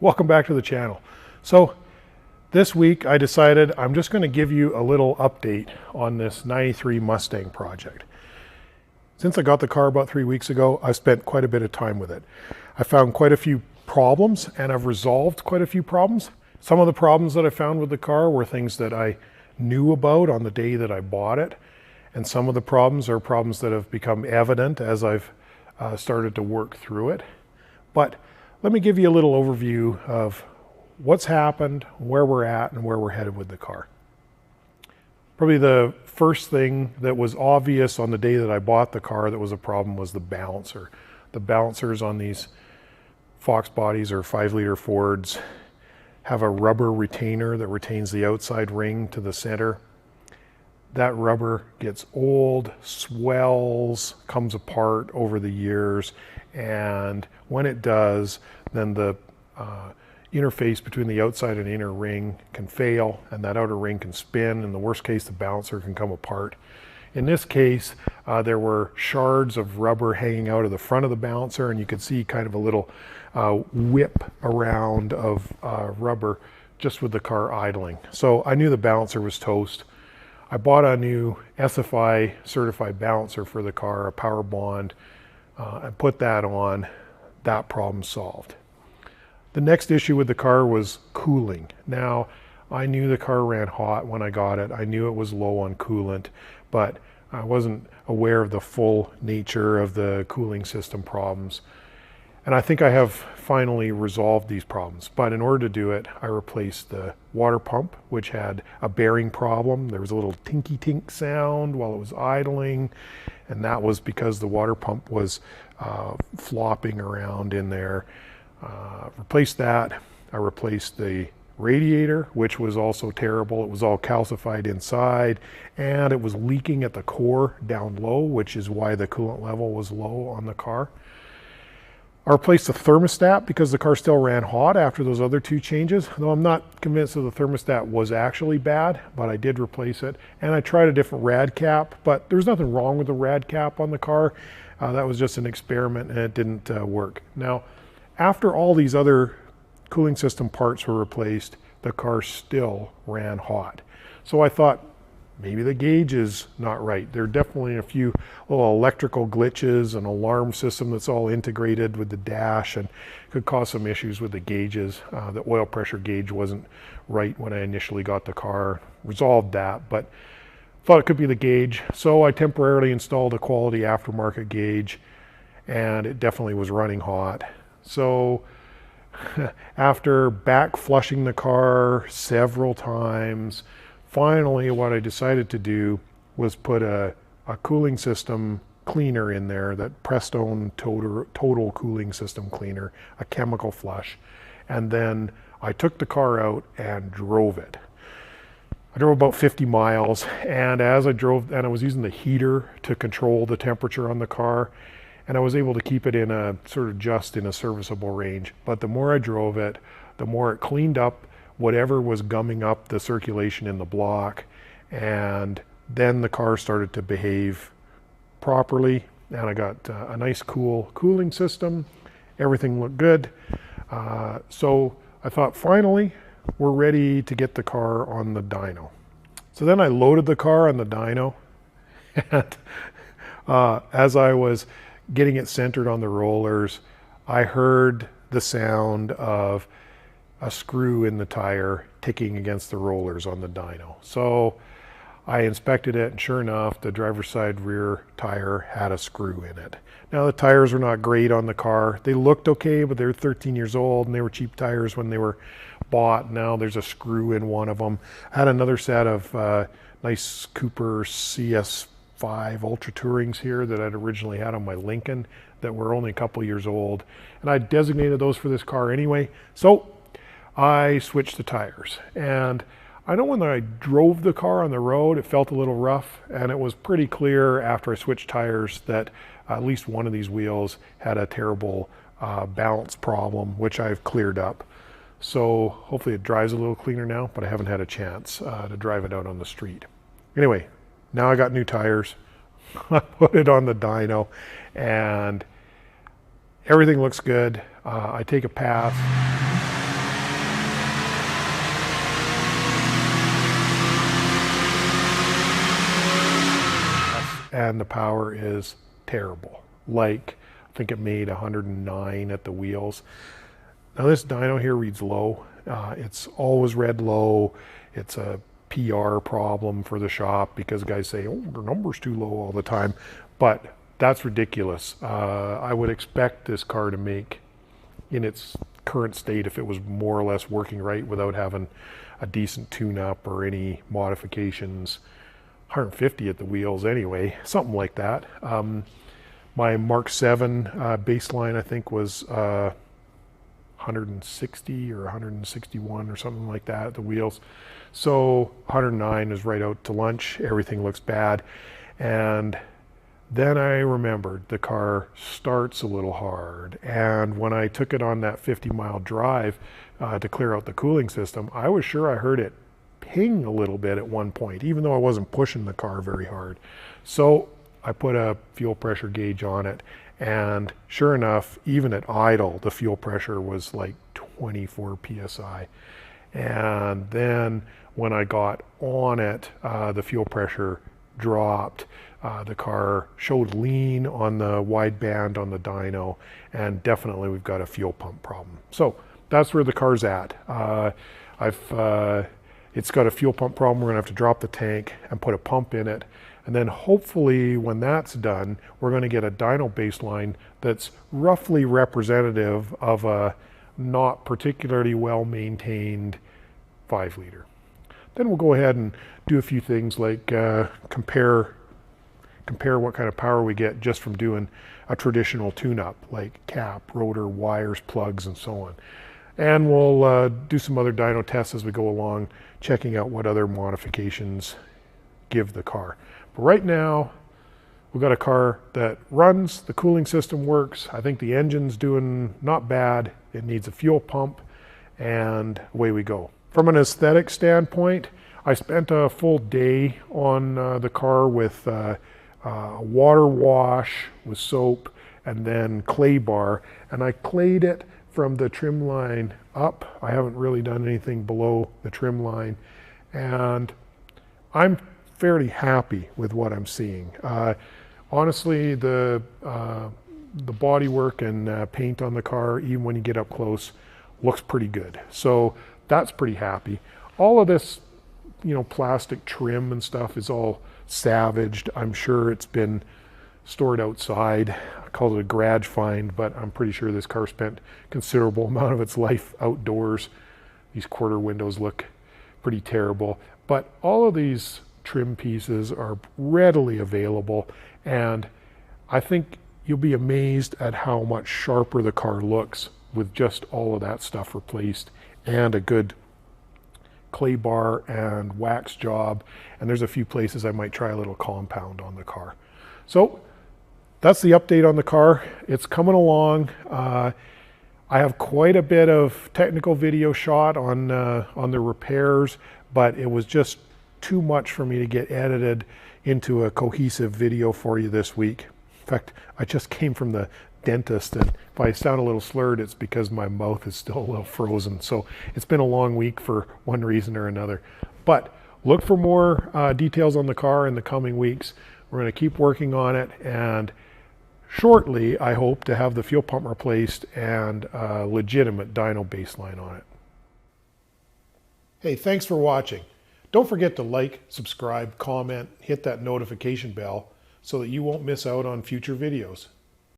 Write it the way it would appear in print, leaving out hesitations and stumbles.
Welcome back to the channel. So this week I decided I'm just going to give you a little update on this 93 Mustang project. Since I got the car about 3 weeks ago, I spent quite a bit of time with it. I found quite a few problems and I've resolved quite a few problems. Some of the problems that I found with the car were things that I knew about on the day that I bought it. And some of the problems are problems that have become evident as I've started to work through it. But let me give you a little overview of what's happened, where we're at, and where we're headed with the car. Probably the first thing that was obvious on the day that I bought the car that was a problem was the balancer. The balancers on these Fox bodies or 5-liter Fords have a rubber retainer that retains the outside ring to the center. That rubber gets old, swells, comes apart over the years, and when it does, then the interface between the outside and inner ring can fail, and that outer ring can spin. In the worst case, the balancer can come apart. In this case, there were shards of rubber hanging out of the front of the balancer, and you could see kind of a little whip around of rubber just with the car idling. So I knew the balancer was toast. I bought a new SFI certified balancer for the car, a power bond. I put that on. That problem solved. The next issue with the car was cooling. Now, I knew the car ran hot when I got it. I knew it was low on coolant, but I wasn't aware of the full nature of the cooling system problems. And I think I have finally resolved these problems. But in order to do it, I replaced the water pump, which had a bearing problem. There was a little tinky-tink sound while it was idling, and that was because the water pump was flopping around in there. Replaced that. I replaced the radiator, which was also terrible. It was all calcified inside, and it was leaking at the core down low, which is why the coolant level was low on the car. I replaced the thermostat because the car still ran hot after those other two changes, though I'm not convinced that the thermostat was actually bad, but I did replace it. And I tried a different rad cap, but there's nothing wrong with the rad cap on the car. That was just an experiment and it didn't work. Now, after all these other cooling system parts were replaced, the car still ran hot. So I thought, maybe the gauge is not right. There are definitely a few little electrical glitches, an alarm system that's all integrated with the dash and could cause some issues with the gauges. The oil pressure gauge wasn't right when I initially got the car. Resolved that, but thought it could be the gauge. So I temporarily installed a quality aftermarket gauge, and it definitely was running hot. So after back flushing the car several times, finally, what I decided to do was put a cooling system cleaner in there, that Prestone total cooling system cleaner, a chemical flush. And then I took the car out and drove it. I drove about 50 miles, and as I drove, and I was using the heater to control the temperature on the car, and I was able to keep it in a sort of just in a serviceable range. But the more I drove it, the more it cleaned up whatever was gumming up the circulation in the block, and then the car started to behave properly, and I got a nice cool cooling system. Everything looked good. So I thought, finally, we're ready to get the car on the dyno. So then I loaded the car on the dyno, and as I was getting it centered on the rollers, I heard the sound of a screw in the tire ticking against the rollers on the dyno. So I inspected it, and sure enough, the driver's side rear tire had a screw in it. Now, the tires were not great on the car. They looked okay, but they're 13 years old, and they were cheap tires when they were bought. Now there's a screw in one of them. I had another set of nice Cooper CS5 Ultra Tourings here that I'd originally had on my Lincoln that were only a couple years old, and I designated those for this car anyway. So I switched the tires, and I know when I drove the car on the road, it felt a little rough, and it was pretty clear after I switched tires that at least one of these wheels had a terrible balance problem, which I've cleared up. So hopefully it drives a little cleaner now, but I haven't had a chance to drive it out on the street. Anyway, now I got new tires. I put it on the dyno, and everything looks good. I take a pass. and the power is terrible. Like, I think it made 109 at the wheels. Now this dyno here reads low. It's always read low. It's a PR problem for the shop because guys say, oh, the number's too low all the time. But that's ridiculous. I would expect this car to make, in its current state, if it was more or less working right without having a decent tune-up or any modifications, 150 at the wheels anyway, something like that. My Mark 7 baseline, I think, was 160 or 161 or something like that at the wheels. So 109 is right out to lunch. Everything looks bad. And then I remembered the car starts a little hard. And when I took it on that 50-mile drive to clear out the cooling system, I was sure I heard it ping a little bit at one point, even though I wasn't pushing the car very hard. So I put a fuel pressure gauge on it, and sure enough, even at idle, the fuel pressure was like 24 psi. And then when I got on it, the fuel pressure dropped. The car showed lean on the wideband on the dyno, and definitely we've got a fuel pump problem. So that's where the car's at. It's got a fuel pump problem. We're gonna have to drop the tank and put a pump in it. And then hopefully when that's done, we're gonna get a dyno baseline that's roughly representative of a not particularly well-maintained 5-liter. Then we'll go ahead and do a few things like compare what kind of power we get just from doing a traditional tune-up, like cap, rotor, wires, plugs, and so on. And we'll do some other dyno tests as we go along, checking out what other modifications give the car. But right now, we've got a car that runs, the cooling system works, I think the engine's doing not bad, it needs a fuel pump, and away we go. From an aesthetic standpoint, I spent a full day on the car with water wash with soap and then clay bar, and I clayed it from the trim line up. I haven't really done anything below the trim line, and I'm fairly happy with what I'm seeing. Honestly, the bodywork and paint on the car, even when you get up close, looks pretty good. So that's pretty happy. All of this, you know, plastic trim and stuff is all savaged. I'm sure it's been stored outside. I called it a garage find, but I'm pretty sure this car spent considerable amount of its life outdoors. These quarter windows look pretty terrible, but all of these trim pieces are readily available, and I think you'll be amazed at how much sharper the car looks with just all of that stuff replaced and a good clay bar and wax job. And there's a few places I might try a little compound on the car. So that's the update on the car. It's coming along. I have quite a bit of technical video shot on the repairs, but it was just too much for me to get edited into a cohesive video for you this week. In fact, I just came from the dentist, and if I sound a little slurred, it's because my mouth is still a little frozen. So it's been a long week for one reason or another. But look for more details on the car in the coming weeks. We're going to keep working on it, and shortly I hope to have the fuel pump replaced and a legitimate dyno baseline on it. Hey, thanks for watching. Don't forget to like, subscribe, comment, hit that notification bell so that you won't miss out on future videos.